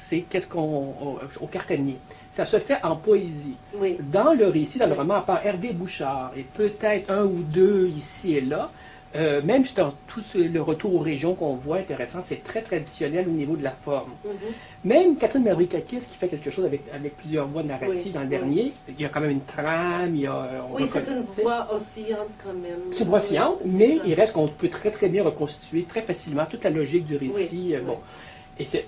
c'est qu'est-ce au cartonnier. Ça se fait en poésie. Oui. Dans le récit, dans le roman, à part R.D. Bouchard et peut-être un ou deux ici et là, même si dans tout le retour aux régions qu'on voit intéressant, c'est très traditionnel au niveau de la forme. Même Catherine Mavroukakis, qui fait quelque chose avec plusieurs voix narratives dans le dernier, il y a quand même une trame, il y a... c'est une voix oscillante quand même. C'est une voix oscillante, mais il reste qu'on peut très très bien reconstituer très facilement toute la logique du récit. Bon.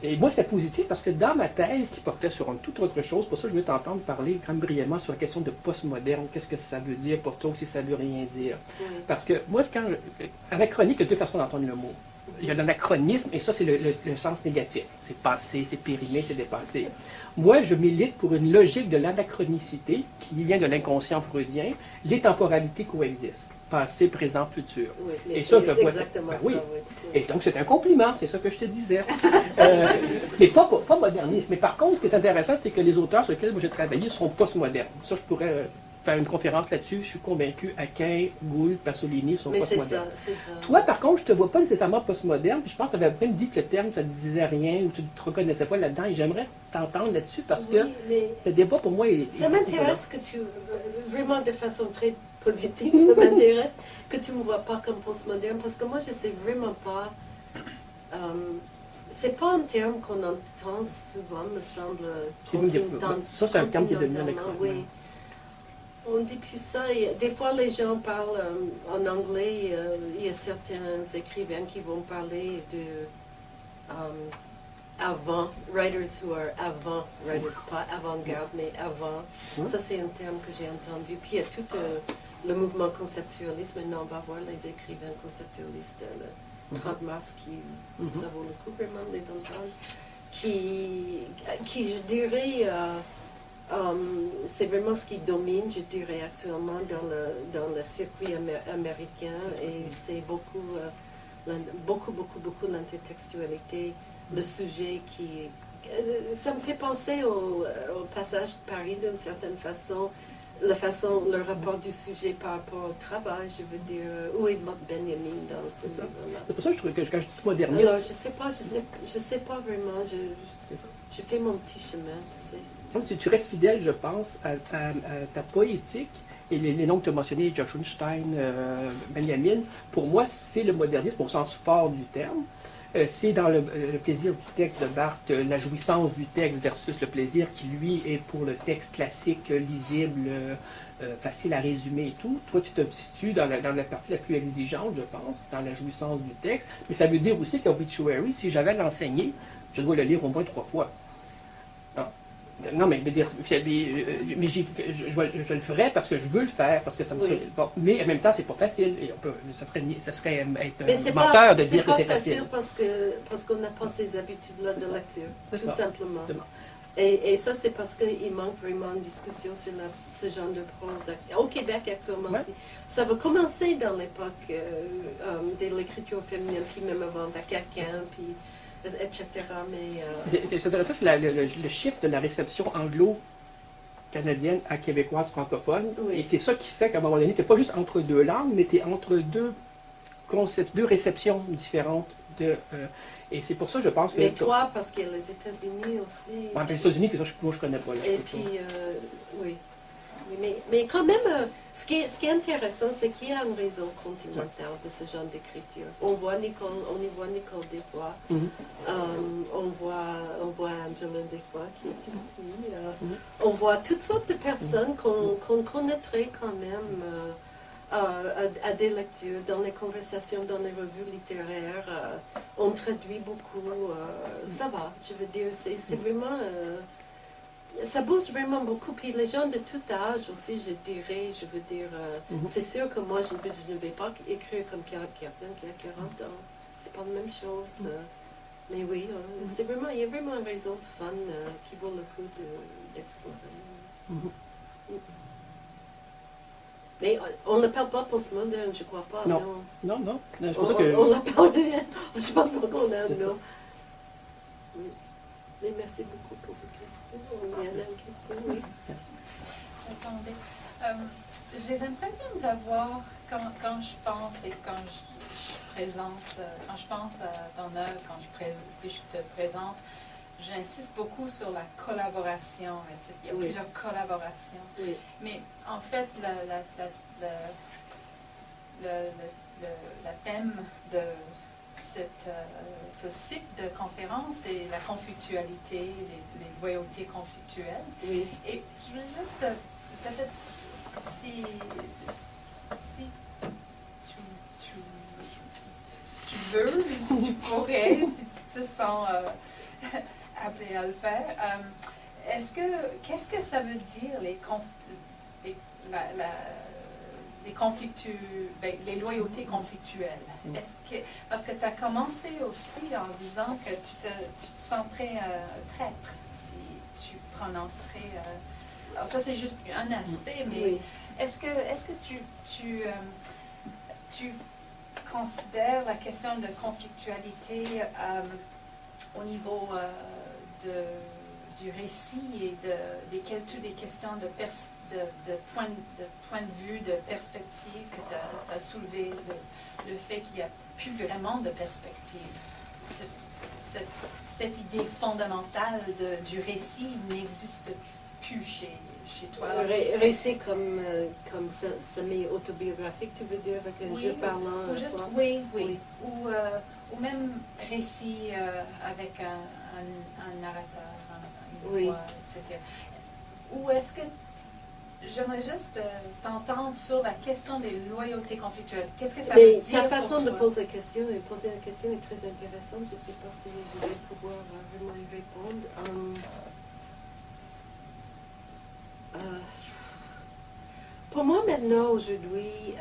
Et moi, c'est positif parce que dans ma thèse, qui portait sur une toute autre chose, pour ça, je veux t'entendre parler quand même brièvement sur la question de postmoderne. Qu'est-ce que ça veut dire pour toi ou si ça veut rien dire? Parce que moi, anachronique, il y a deux façons d'entendre le mot. Il y a l'anachronisme, et ça, c'est le sens négatif. C'est passé, c'est périmé, c'est dépassé. Moi, je milite pour une logique de l'anachronicité qui vient de l'inconscient freudien. Les temporalités coexistent. Passé, présent, futur. Oui, mais et ça, je vois. Exactement ça. Oui. Oui. Et donc, c'est un compliment, c'est ça que je te disais. C'est pas moderniste. Mais par contre, ce qui est intéressant, c'est que les auteurs sur lesquels moi j'ai travaillé sont postmodernes. Ça, je pourrais faire une conférence là-dessus. Je suis convaincu, Aquin, Gould, Pasolini sont postmodernes. C'est ça. Toi, par contre, je te vois pas nécessairement postmoderne. Puis je pense que tu avais même dit que le terme, ça ne te disait rien ou tu ne te reconnaissais pas là-dedans. Et j'aimerais t'entendre là-dessus parce que le débat, pour moi, ça m'intéresse que tu, vraiment de façon très positive, ça m'intéresse que tu ne me vois pas comme postmoderne, parce que moi, je ne sais vraiment pas. C'est pas un terme qu'on entend souvent, me semble. Ça, c'est un terme qui est devenu avec oui. On dit plus ça. Et des fois, les gens parlent en anglais. Il y a certains écrivains qui vont parler de avant, writers who are avant, writers pas avant-garde, mais avant. Ça, c'est un terme que j'ai entendu. Puis il y a tout le mouvement conceptualiste. Maintenant, on va voir les écrivains conceptualistes le 30 mars ça vaut le coup vraiment de les entendre. Qui je dirais, c'est vraiment ce qui domine, je dirais, actuellement dans le circuit américain. Et c'est beaucoup l'intertextualité, le sujet qui... Ça me fait penser au passage de Paris d'une certaine façon, le rapport du sujet par rapport au travail, je veux dire, où est Benjamin dans ce livre-là. C'est pour ça que je trouve que quand je dis moderniste... Alors, je sais pas vraiment, je fais mon petit chemin, tu sais. Donc, si tu restes fidèle, je pense, à ta poétique, et les noms que tu as mentionnés, George Weinstein, Benjamin, pour moi, c'est le modernisme au sens fort du terme. C'est dans le plaisir du texte de Barthes, la jouissance du texte versus le plaisir qui, lui, est pour le texte classique, lisible, facile à résumer et tout. Toi, tu te situes dans la partie la plus exigeante, je pense, dans la jouissance du texte. Mais ça veut dire aussi qu'Obituary, si j'avais à l'enseigner, je dois le lire au moins 3 fois. Non, mais je le ferais parce que je veux le faire, parce que ça me bon, mais en même temps, c'est pas facile. Et ça serait être un menteur de dire que c'est facile. Parce qu'on n'a pas ces habitudes-là de lecture, tout simplement. Et ça, c'est parce qu'il manque vraiment une discussion sur ce genre de prose. Au Québec, actuellement aussi. Ça va commencer dans l'époque de l'écriture féminine, puis même avant Vacaquin, puis... etc. Mais c'est intéressant que le shift de la réception anglo-canadienne à québécoise francophone, et c'est ça qui fait qu'à un moment donné, tu n'es pas juste entre deux langues, mais tu es entre deux réceptions différentes. Et c'est pour ça, je pense que... Mais toi, parce qu'il y a les États-Unis aussi. Les États-Unis, puis ça, moi, je connais pas. Là, et puis, oui. Mais quand même, ce qui est intéressant, c'est qu'il y a un réseau continental de ce genre d'écriture. On y voit Nicole Desfoy, on voit Angela Desfoy qui est ici. On voit toutes sortes de personnes qu'on connaîtrait quand même à des lectures, dans les conversations, dans les revues littéraires. On traduit beaucoup. Ça va, je veux dire, c'est vraiment... ça bouge vraiment beaucoup. Puis les gens de tout âge aussi, je dirais, je veux dire, c'est sûr que moi, je ne vais pas écrire comme quelqu'un qui a 40 ans. C'est pas la même chose. Mais oui, c'est vraiment, il y a vraiment un réseau de fun qui vaut le coup d'explorer. Mais on ne l'appelle pas postmoderne, je crois pas. Non. C'est pour ça que... On l'appelle... Je pense pas qu'on a un nom. Mais merci beaucoup pour vos questions. Il y en a une question, oui. Attendez. J'ai l'impression d'avoir, quand je pense et quand je présente, quand je pense à ton œuvre, que je te présente, j'insiste beaucoup sur la collaboration. Il y a plusieurs collaborations. Oui. Mais en fait, le thème de ce cycle de conférences est la conflictualité, les loyautés conflictuelles. Oui. Et je veux juste, peut-être, si tu veux, si tu pourrais, si tu te sens appelé à le faire, qu'est-ce que ça veut dire les loyautés conflictuelles? Parce que tu as commencé aussi en disant que tu te sentirais traître si tu prononcerais. Alors ça c'est juste un aspect, mais oui. est-ce que tu considères la question de conflictualité au niveau du récit et toutes les questions de point de vue, de perspective que tu as soulevé, le fait qu'il n'y a plus vraiment de perspective. Cette idée fondamentale du récit n'existe plus chez toi. Récit comme semi-autobiographique, tu veux dire, avec un jeu parlant? Oui. Ou même récit avec un narrateur, une voix, etc. Ou est-ce que j'aimerais juste t'entendre sur la question des loyautés conflictuelles. Qu'est-ce que ça veut dire? Ta façon de poser la question est très intéressante. Je ne sais pas si je vais pouvoir vraiment y répondre. Pour moi, maintenant, aujourd'hui,